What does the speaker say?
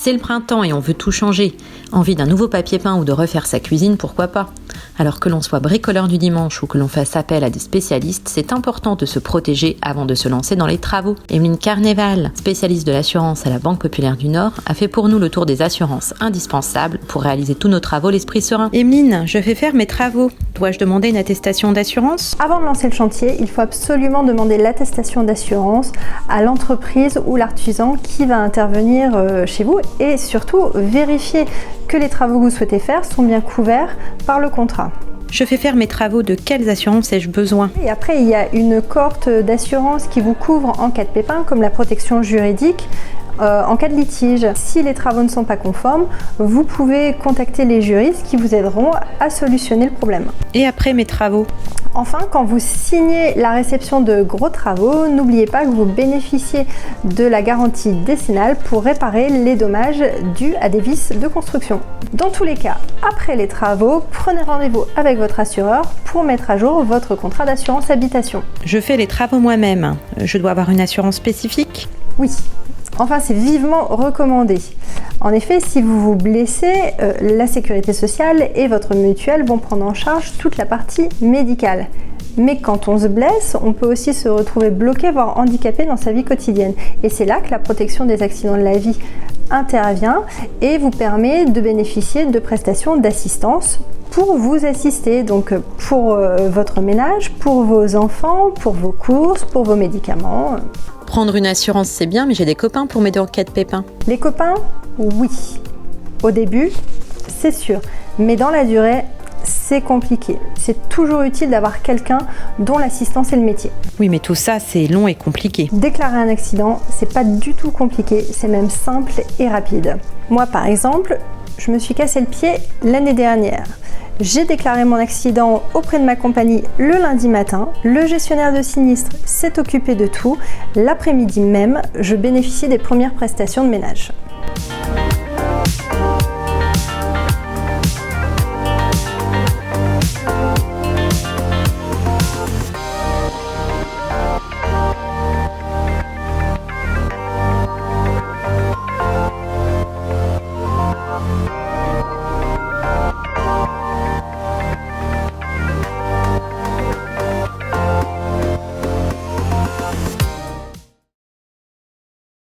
C'est le printemps et on veut tout changer. Envie d'un nouveau papier peint ou de refaire sa cuisine, pourquoi pas? Alors que l'on soit bricoleur du dimanche ou que l'on fasse appel à des spécialistes, c'est important de se protéger avant de se lancer dans les travaux. Emeline Carnéval, spécialiste de l'assurance à la Banque Populaire du Nord, a fait pour nous le tour des assurances indispensables pour réaliser tous nos travaux l'esprit serein. Emeline, je fais faire mes travaux. Dois-je demander une attestation d'assurance? Avant de lancer le chantier, il faut absolument demander l'attestation d'assurance à l'entreprise ou l'artisan qui va intervenir chez vous et surtout vérifier que les travaux que vous souhaitez faire sont bien couverts par le contrat. Je fais faire mes travaux, de quelles assurances ai-je besoin? Et après, il y a une cohorte d'assurances qui vous couvre en cas de pépin, comme la protection juridique, en cas de litige. Si les travaux ne sont pas conformes, vous pouvez contacter les juristes qui vous aideront à solutionner le problème. Et après mes travaux? Enfin, quand vous signez la réception de gros travaux, n'oubliez pas que vous bénéficiez de la garantie décennale pour réparer les dommages dus à des vices de construction. Dans tous les cas, après les travaux, prenez rendez-vous avec votre assureur pour mettre à jour votre contrat d'assurance habitation. Je fais les travaux moi-même. Je dois avoir une assurance spécifique? Oui. Enfin, c'est vivement recommandé. En effet, si vous vous blessez, la sécurité sociale et votre mutuelle vont prendre en charge toute la partie médicale. Mais quand on se blesse, on peut aussi se retrouver bloqué, voire handicapé dans sa vie quotidienne. Et c'est là que la protection des accidents de la vie intervient et vous permet de bénéficier de prestations d'assistance pour vous assister, donc pour votre ménage, pour vos enfants, pour vos courses, pour vos médicaments. Prendre une assurance, c'est bien, mais j'ai des copains pour m'aider en cas de pépin. Les copains, oui. Au début, c'est sûr. Mais dans la durée, c'est compliqué. C'est toujours utile d'avoir quelqu'un dont l'assistance est le métier. Oui, mais tout ça, c'est long et compliqué. Déclarer un accident, c'est pas du tout compliqué. C'est même simple et rapide. Moi, par exemple, je me suis cassé le pied l'année dernière. J'ai déclaré mon accident auprès de ma compagnie le lundi matin. Le gestionnaire de sinistre s'est occupé de tout. L'après-midi même, je bénéficiais des premières prestations de ménage.